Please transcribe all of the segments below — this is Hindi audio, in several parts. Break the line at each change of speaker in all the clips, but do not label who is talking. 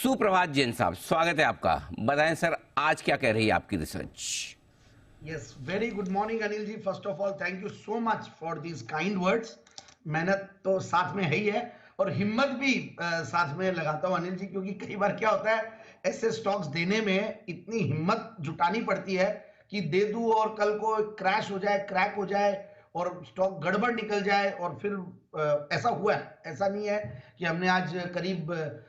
सुप्रभात जैन साहब, स्वागत है आपका। बताएं सर, आज क्या कह रही है आपकी research?
Yes, very good morning Anil ji. First of all thank you so much for these kind words. मेहनत तो साथ में है ही है और हिम्मत भी साथ में लगाता हूं अनिल जी, क्योंकि कई बार क्या होता है, ऐसे स्टॉक्स देने में इतनी हिम्मत जुटानी पड़ती है कि दे दूं और कल को क्रैश हो जाए, क्रैक हो जाए और स्टॉक गड़बड़ निकल जाए और फिर ऐसा हुआ है। ऐसा नहीं है कि हमने आज करीब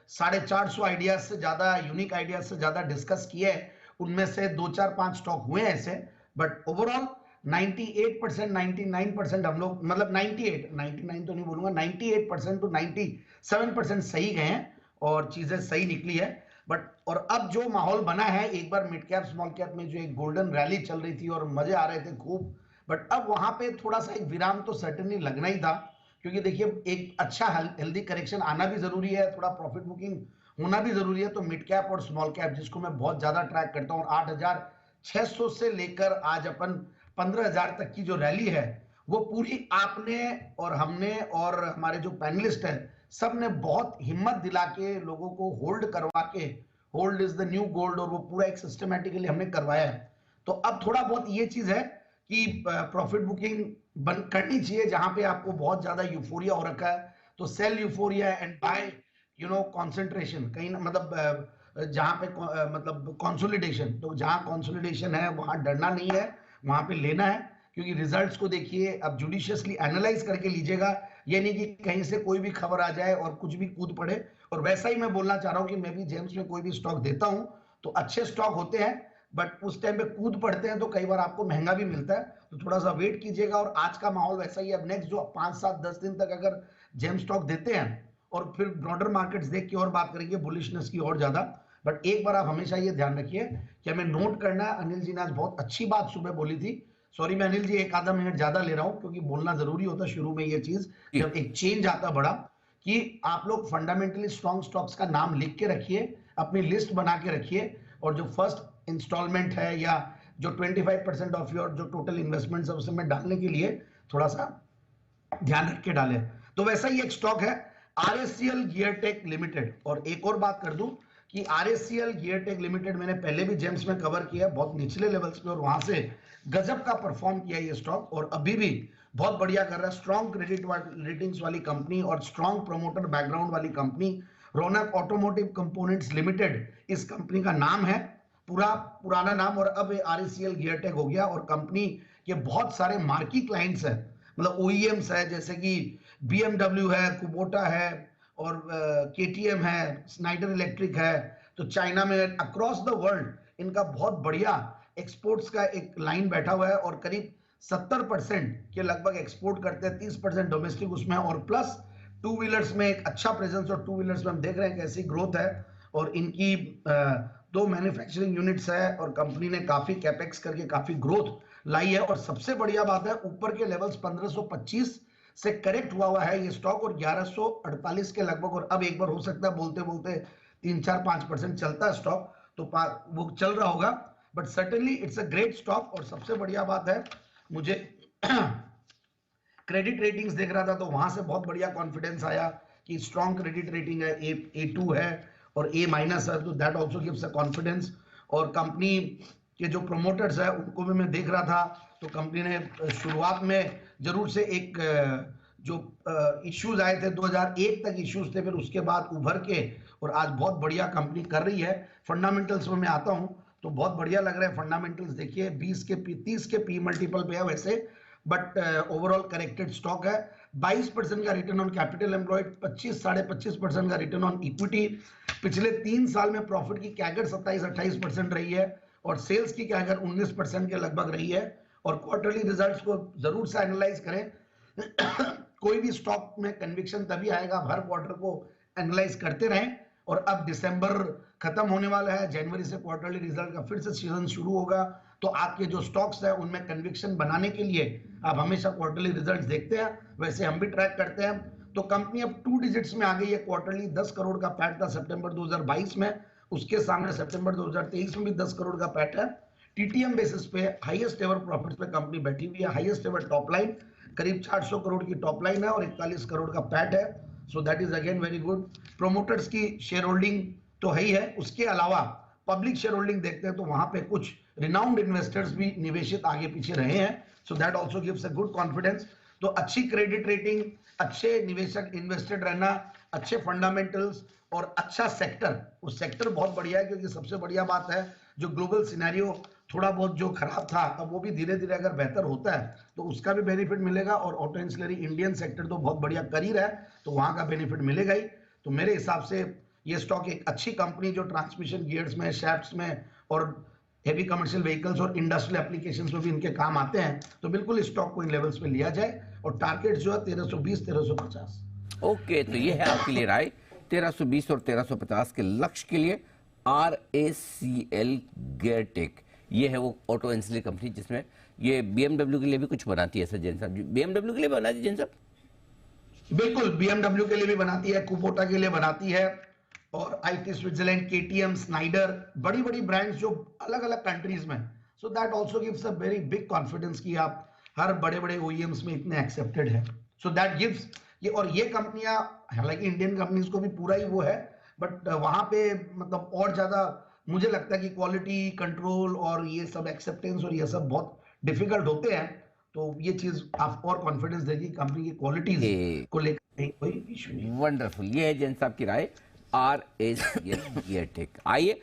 450 आइडियाज से ज्यादा, यूनिक आइडियाज से ज्यादा डिस्कस किए हैं, उनमें से 2 4 5 स्टॉक हुए हैं ऐसे, बट ओवरऑल 98% 99% हम लोग, मतलब 99 तो नहीं बोलूंगा, 98% टू 97% सही गए हैं और चीजें सही निकली है। बट और अब जो माहौल बना है, एक बार मिड कैप स्मॉल कैप में जो एक गोल्डन रैली चल रही थी और मजे आ रहे थे खूब, बट अब वहां पे थोड़ा सा एक विराम तो सर्टेनली लगना ही था, क्योंकि देखिए एक अच्छा हेल्दी करेक्शन आना भी जरूरी है, थोड़ा प्रॉफिट बुकिंग होना भी जरूरी है। तो मिड कैप और स्मॉल कैप, जिसको मैं बहुत ज्यादा ट्रैक करता हूँ, 8,600 से लेकर आज अपन 15,000 तक की जो रैली है, वो पूरी आपने और हमने और हमारे जो पैनलिस्ट हैं सब ने बहुत हिम्मत दिला के लोगों को होल्ड करवा के, hold is the new gold, और वो पूरा एक सिस्टमैटिकली हमने करवाया है। तो अब थोड़ा बहुत ये चीज है कि प्रॉफिट बुकिंग बंद करनी चाहिए। जहां पे आपको बहुत ज्यादा यूफोरिया हो रखा है तो sale euphoria and by concentration, कहीं मतलब जहां पे मतलब कंसोलिडेशन, तो जहां कंसोलिडेशन है वहां डरना नहीं है, वहां पे लेना है, क्योंकि रिजल्ट्स को देखिए, अब जुडिशियसली एनालाइज करके लीजिएगा। ये नहीं कि कहीं से कोई भी खबर आ जाए और कुछ भी कूद पड़े। और वैसा ही मैं बोलना चाह रहा हूं कि मैं भी जेम्स में कोई भी स्टॉक देता हूं तो अच्छे स्टॉक होते हैं, बट उस टाइम पे कूद पड़ते हैं तो कई बार आपको महंगा भी मिलता है, तो थोड़ा सा वेट कीजिएगा। और आज का माहौल वैसा ही है। अब नेक्स्ट जो 5 7 10 दिन तक अगर जेम स्टॉक देते हैं और फिर ब्रॉडर मार्केट्स देख के और बात करेंगे बुलिशनेस की और ज्यादा। बट एक बार आप हमेशा ये ध्यान रखिए कि हमें नोट करना है। अनिल जी ने आज बहुत अच्छी बात सुबह बोली थी। सॉरी मैं अनिल जी एक आधा मिनट ज्यादा ले रहा हूं, क्योंकि बोलना जरूरी होता है शुरू में ये चीज,
जी।
जब एक चेंज आता बड़ा, कि आप लोग फंडामेंटली स्ट्रॉन्ग स्टॉक्स का नाम लिख के रखिए, अपनी लिस्ट बना के रखिए, और जो फर्स्ट इंस्टॉलमेंट है या जो 25% ऑफ योर जो टोटल इन्वेस्टमेंट है उसमें डालने के लिए थोड़ा सा ध्यान रख के डालें। तो वैसा ही एक स्टॉक है आरएससीएल गियरटेक लिमिटेड। और एक और बात कर दूं कि आरएससीएल गियरटेक लिमिटेड मैंने पहले भी जेम्स में कवर किया, बहुत निचले लेवल्स पे, और वहां से गजब का परफॉर्म किया ये स्टॉक और अभी भी बहुत बढ़िया कर रहा है। स्ट्रॉन्ग क्रेडिट रेटिंग्स वाली कंपनी और स्ट्रॉन्ग प्रमोटर बैकग्राउंड वाली कंपनी, रौनक ऑटोमोटिव कंपोनेंट्स लिमिटेड इस कंपनी का नाम है, पूरा पुराना नाम, और अब आरएससीएल गियरटेक हो गया। और कंपनी के बहुत सारे मार्की क्लाइंट्स हैं, मतलब ओईएम्स है, जैसे कि बीएमडब्ल्यू है, कुबोटा है, और केटीएम है, स्नाइडर इलेक्ट्रिक है। तो चाइना में अक्रॉस द वर्ल्ड इनका बहुत बढ़िया एक्सपोर्ट्स का एक लाइन बैठा हुआ है, और करीब 70% के लगभग एक्सपोर्ट करते हैं, 30% डोमेस्टिक उसमें, और प्लस टू व्हीलर्स में एक अच्छा प्रेजेंस, और टू व्हीलर्स में हम देख रहे हैं कैसी ग्रोथ है। और इनकी 2 मैन्युफैक्चरिंग यूनिट्स है, और कंपनी ने काफी कैपेक्स करके काफी ग्रोथ लाई है। और सबसे बढ़िया बात है, ऊपर के लेवल्स 1525 से करेक्ट हुआ है ये स्टॉक, और 1148 के लगभग, और अब एक बार हो सकता है बोलते बोलते 3 4 5% चलता है स्टॉक, तो वो चल रहा होगा, but certainly it's a great stock. और सबसे बढ़िया बात है, मुझे क्रेडिट रेटिंग्स देख रहा था तो वहां से बहुत बढ़िया कॉन्फिडेंस आया कि स्ट्रॉन्ग क्रेडिट रेटिंग है, A2 है और A- है, तो that also gives a confidence. और कंपनी के जो प्रोमोटर्स है उनको भी मैं देख रहा था, तो कंपनी ने शुरुआत में जरूर से एक जो इश्यूज आए थे, 2001 तक इश्यूज थे, फिर उसके बाद उभर के और आज बहुत बढ़िया कंपनी कर रही है। फंडामेंटल्स में मैं आता हूं तो बहुत बढ़िया लग रहा है फंडामेंटल्स। देखिए 30 के पी मल्टीपल पे है वैसे, बट ओवरऑल करेक्टेड स्टॉक है। 22% का रिटर्न ऑन कैपिटल एम्प्लॉयड, 25 साढ़े 25% का रिटर्न ऑन इक्विटी। पिछले 3 साल में प्रॉफिट की कैगर 27-28% रही है, और सेल्स की कैगर 19% के लगभग रही है। और क्वार्टरली रिजल्ट्स को जरूर से एनालाइज करें। कोई भी स्टॉक में कन्विक्शन तभी आएगा, हर क्वार्टर को एनालाइज करते रहें। और अब दिसंबर खत्म होने वाला है, जनवरी से क्वार्टरली रिजल्ट का फिर से सीजन शुरू होगा, तो आपके जो स्टॉक्स है उनमें कन्विक्शन बनाने के लिए आप हमेशा क्वार्टरली रिजल्ट्स देखते हैं, वैसे हम भी ट्रैक करते हैं। तो कंपनी अब 2 डिजिट्स में आ गई है। क्वार्टरली 10 करोड़ का पैट था सितंबर 2022 में, उसके सामने सितंबर 2023 में भी 10 करोड़ का पैट है। टीटीएम बेसिस पे हाईएस्ट एवर प्रॉफिट्स पे कंपनी बैठी हुई है, हाईएस्ट एवर टॉप लाइन, करीब 400 करोड़ की टॉप लाइन है और 41 करोड़ का पैट है। So that is again very good. Promoters की शेयर होल्डिंग तो है ही है। उसके अलावा पब्लिक शेयर होल्डिंग देखते हैं तो वहां पे कुछ रिनाउंड इन्वेस्टर्स भी निवेशित आगे पीछे रहे हैं, so that also gives a good confidence. तो अच्छी क्रेडिट रेटिंग, अच्छे निवेशक इन्वेस्टेड रहना, अच्छे फंडामेंटल्स और अच्छा सेक्टर, उस सेक्टर बहुत बढ़िया है, क्योंकि सबसे बढ़िया बात है जो ग्लोबल सिनेरियो थोड़ा बहुत जो खराब था, अब वो भी धीरे धीरे अगर बेहतर होता है तो उसका भी बेनिफिट मिलेगा। और ऑटो एंसिलरी इंडियन सेक्टर तो बहुत बढ़िया कर ही रहा है, तो वहां का बेनिफिट मिलेगा ही। तो मेरे हिसाब से ये स्टॉक एक अच्छी कंपनी जो ट्रांसमिशन गियर्स में, शैफ्ट्स में और हेवी कमर्शियल व्हीकल्स और इंडस्ट्रियल एप्लीकेशंस में भी इनके काम आते हैं, तो बिल्कुल इस स्टॉक को इन लेवल्स पे लिया जाए। और टारगेट जो है 1320 1350।
ओके, तो ये है आपके लिए राय 1320 और 1350 के लक्ष्य के लिए। RACL गियरटेक, ये है वो ऑटो एंसिलरी कंपनी जिसमें ये BMW के लिए भी कुछ बनाती है। सर जैन साहब जी, BMW के लिए बनाती है जैन साहब?
बिल्कुल, BMW के लिए भी बनाती है, कुबोटा के लिए बनाती है, और IT स्विट्जरलैंड, KTM, स्नाइडर, बड़ी बड़ी ब्रांड्स जो अलग अलग कंट्रीज में। So that also gives a very big confidence कि आप हर बड़े बड़े OEMs में इतने एक्सेप्टेड है। सो दैट गिव्स ये, और ये कंपनियां हालांकि इंडियन कंपनीज को भी पूरा ही वो है, बट वहां पे मतलब और ज्यादा मुझे लगता है कि क्वालिटी कंट्रोल और ये सब एक्सेप्टेंस और ये सब बहुत डिफिकल्ट होते हैं। तो ये चीज आप और कॉन्फिडेंस देगी कंपनी की क्वालिटीज को लेकर, कोई इशू नहीं।
वंडरफुल, ये है जैन साहब की राय RACL गियरटेक। आइए